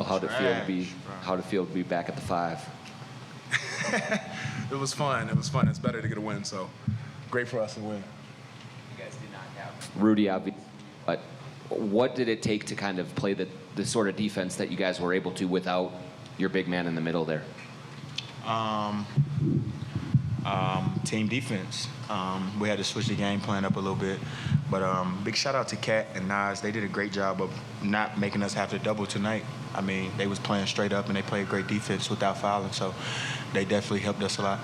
How did it feel to be back at the 5? It was fun. It's better to get a win, so great for us to win. You guys did not have Rudy, obviously, but what did it take to kind of play the sort of defense that you guys were able to without your big man in the middle there? Team defense. We had to switch the game plan up a little bit. But big shout out to Kat and Nas. They did a great job of not making us have to double tonight. I mean, they was playing straight up, and they played great defense without fouling. So they definitely helped us a lot.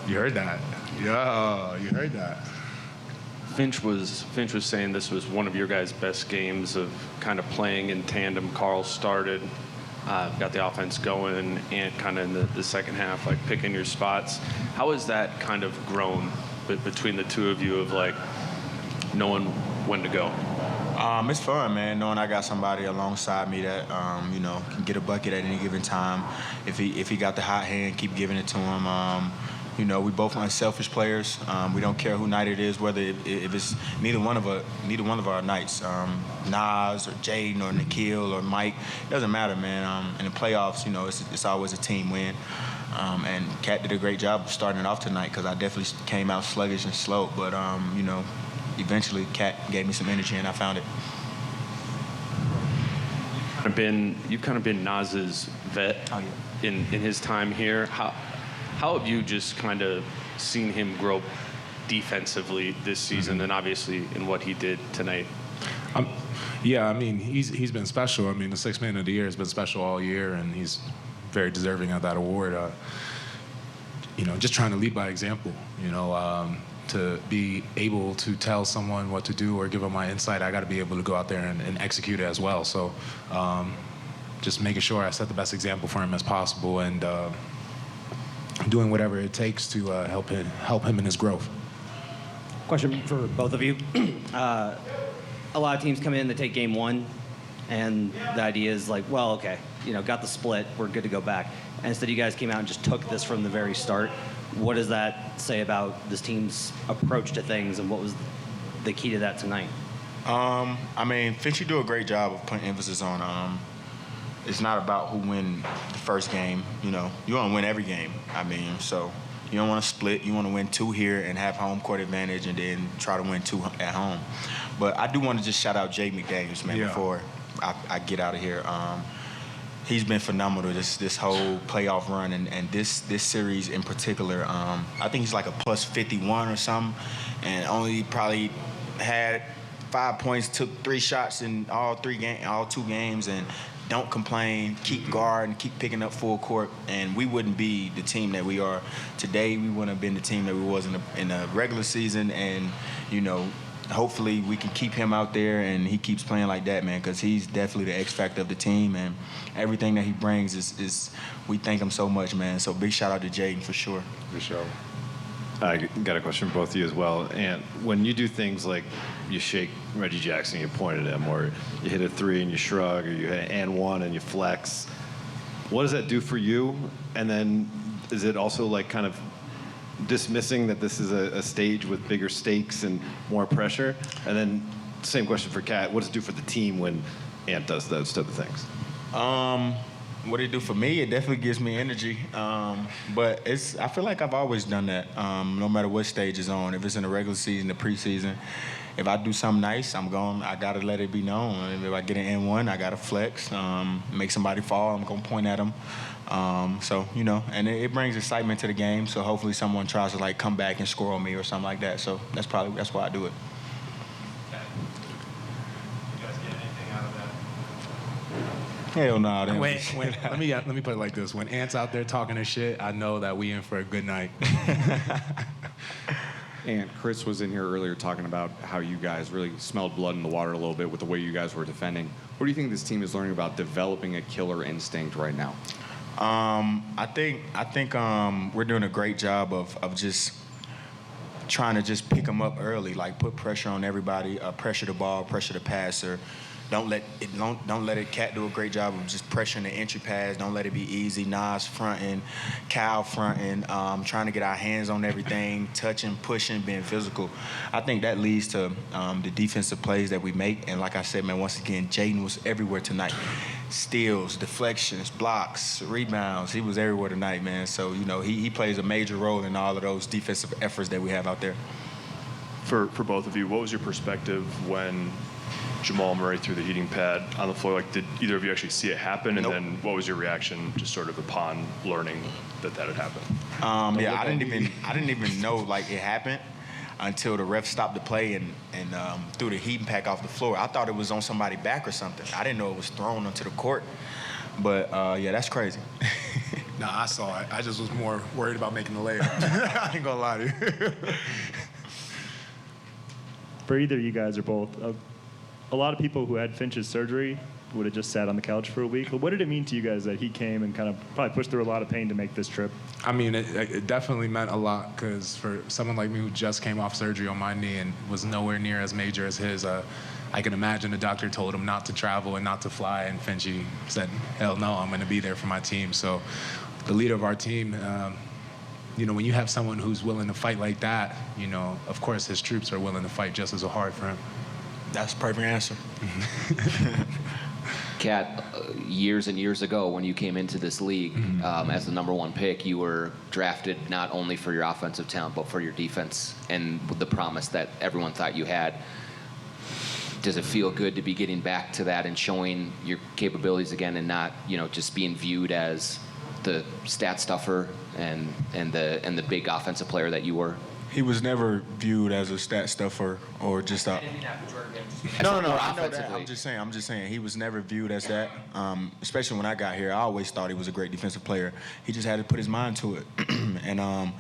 You heard that? Yeah, you heard that. Finch was saying this was one of your guys' best games of kind of playing in tandem. Karl started, got the offense going, and kind of in the second half, like picking your spots. How has that kind of grown between the two of you of like knowing when to go? It's fun, man, knowing I got somebody alongside me that, can get a bucket at any given time. If he got the hot hand, keep giving it to him. We both unselfish players. We don't care who night it is, whether if it's neither one of our nights. Nas or Jaden or Nikhil or Mike, it doesn't matter, man. In the playoffs, it's always a team win. And Kat did a great job of starting it off tonight because I definitely came out sluggish and slow. But eventually Kat gave me some energy and I found it. You've kind of been Nas's vet in his time here. How have you just kind of seen him grow defensively this season, and obviously in what he did tonight? Yeah, I mean, he's been special. I mean, the Sixth Man of the Year has been special all year, and he's very deserving of that award. Just trying to lead by example. To be able to tell someone what to do or give them my insight, I got to be able to go out there and execute it as well. So, just making sure I set the best example for him as possible, and doing whatever it takes to help him in his growth. Question for both of you. A lot of teams come in, they take game one, and the idea is like, well, okay, got the split, we're good to go back. And instead you guys came out and just took this from the very start. What does that say about this team's approach to things, and what was the key to that tonight? Finch, do a great job of putting emphasis on it's not about who win the first game. You want to win every game. So you don't want to split. You want to win 2 here and have home court advantage and then try to win 2 at home. But I do want to just shout out Jay McDaniels, man, before I get out of here. He's been phenomenal this whole playoff run and this series in particular. I think he's like a plus 51 or something, and only probably had 5 points, took 3 shots in all 2 games, and don't complain, keep guard, and keep picking up full court, and we wouldn't be the team that we are today. We wouldn't have been the team that we was in the regular season, and hopefully we can keep him out there and he keeps playing like that, man, because he's definitely the X factor of the team, and everything that he brings is we thank him so much, man. So big shout out to Jaden for sure. For sure. I got a question for both of you as well. And when you do things like you shake Reggie Jackson, you point at him, or you hit a 3 and you shrug, or you hit an and 1 and you flex, what does that do for you? And then is it also like kind of dismissing that this is a stage with bigger stakes and more pressure? And then same question for Kat, what does it do for the team when Ant does those type of things? What it do for me, it definitely gives me energy. But I feel like I've always done that, no matter what stage it's on. If it's in the regular season, the preseason, if I do something nice, I gotta let it be known. If I get an N1, I gotta flex, make somebody fall, I'm gonna point at them. And it brings excitement to the game, so hopefully someone tries to like come back and score on me or something like that. So that's why I do it. Hell no. Let me put it like this. When Ant's out there talking his shit, I know that we in for a good night. And Chris was in here earlier talking about how you guys really smelled blood in the water a little bit with the way you guys were defending. What do you think this team is learning about developing a killer instinct right now? I think we're doing a great job of just trying to just pick them up early, like put pressure on everybody, pressure the ball, pressure the passer. Don't let it. Cat do a great job of just pressuring the entry pass. Don't let it be easy. Nas fronting, Kyle fronting, trying to get our hands on everything, touching, pushing, being physical. I think that leads to the defensive plays that we make. And like I said, man, once again, Jaden was everywhere tonight. steals, deflections, blocks, rebounds. He was everywhere tonight, man. So, you know, he plays a major role in all of those defensive efforts that we have out there. For both of you, what was your perspective when Jamal Murray threw the heating pad on the floor? Like, did either of you actually see it happen? And Nope. then what was your reaction just sort of upon learning that had happened? Yeah, I didn't even know like it happened until the ref stopped the play and threw the heating pack off the floor. I thought it was on somebody's back or something. I didn't know it was thrown onto the court. But yeah, that's crazy. No, I saw it. I just was more worried about making the layup. I ain't gonna lie to you. For either you guys or both, a lot of people who had Finch's surgery would have just sat on the couch for a week. What did it mean to you guys that he came and kind of probably pushed through a lot of pain to make this trip? I mean, it definitely meant a lot because for someone like me who just came off surgery on my knee and was nowhere near as major as his, I can imagine the doctor told him not to travel and not to fly, and Finchy said, hell no, I'm going to be there for my team. So the leader of our team, you know, when you have someone who's willing to fight like that, you know, of course his troops are willing to fight just as hard for him. That's a perfect answer. Kat, years and years ago when you came into this league as the #1 pick, you were drafted not only for your offensive talent but for your defense and the promise that everyone thought you had. Does it feel good to be getting back to that and showing your capabilities again and not, you know, just being viewed as the stat stuffer and the big offensive player that you were? He was never viewed as a stat stuffer or just a. No, I know that. I'm just saying he was never viewed as that. Especially when I got here, I always thought he was a great defensive player. He just had to put his mind to it. And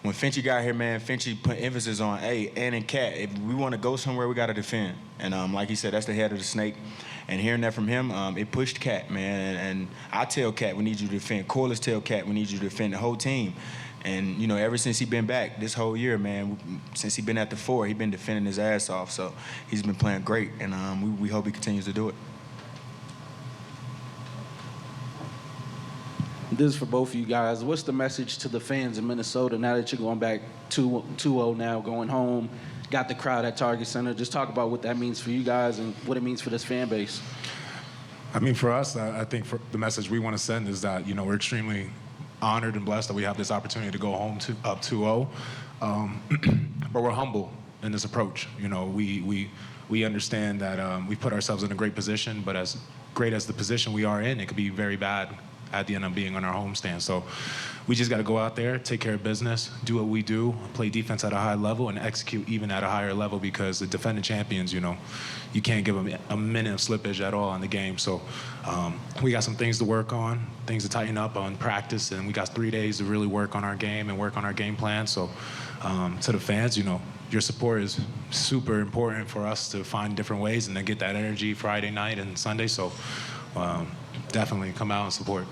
when Finchy got here, man, Finchy put emphasis on, hey, and Cat, if we want to go somewhere, we got to defend. And like he said, that's the head of the snake. And hearing that from him, it pushed Cat, man. And I tell Cat, we need you to defend. Corliss tell Cat, we need you to defend the whole team. And, you know, ever since he been back this whole year, man, since he been at the 4, he been defending his ass off. So he's been playing great, and we hope he continues to do it. This is for both of you guys. What's the message to the fans in Minnesota now that you're going back 2-0 now, going home, got the crowd at Target Center? Just talk about what that means for you guys and what it means for this fan base. I mean, for us, I think the message we want to send is that, you know, we're extremely honored and blessed that we have this opportunity to go home up 2-0. But we're humble in this approach. You know, we understand that we put ourselves in a great position, but as great as the position we are in, it could be very bad at the end of being on our homestand. So we just got to go out there, take care of business, do what we do, play defense at a high level, and execute even at a higher level, because the defending champions, you know, you can't give them a minute of slippage at all in the game. So we got some things to work on, things to tighten up on practice, and we got 3 days to really work on our game and work on our game plan. So to the fans, you know, your support is super important for us to find different ways and then get that energy Friday night and Sunday. So definitely come out and support.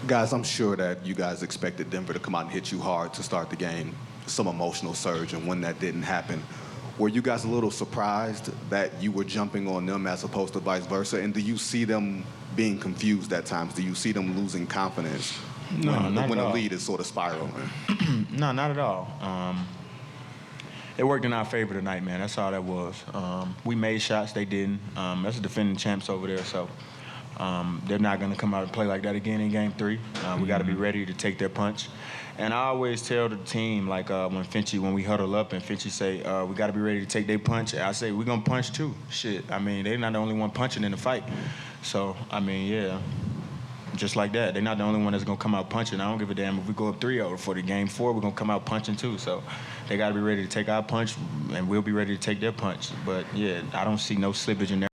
Guys, I'm sure that you guys expected Denver to come out and hit you hard to start the game, some emotional surge, and when that didn't happen, were you guys a little surprised that you were jumping on them as opposed to vice versa? And do you see them being confused at times? Do you see them losing confidence when the lead is sort of spiraling? No, not at all. It worked in our favor tonight, man. That's all that was. We made shots, they didn't. That's the defending champs over there, so they're not going to come out and play like that again in Game 3. We got to be ready to take their punch. And I always tell the team, like when we huddle up and Finchy say, we got to be ready to take their punch, I say, we're going to punch too. Shit, I mean, they're not the only one punching in the fight. So, I mean, yeah, just like that. They're not the only one that's going to come out punching. I don't give a damn if we go up 3-0 for the Game 4, we're going to come out punching too. So they got to be ready to take our punch, and we'll be ready to take their punch. But, yeah, I don't see no slippage in there.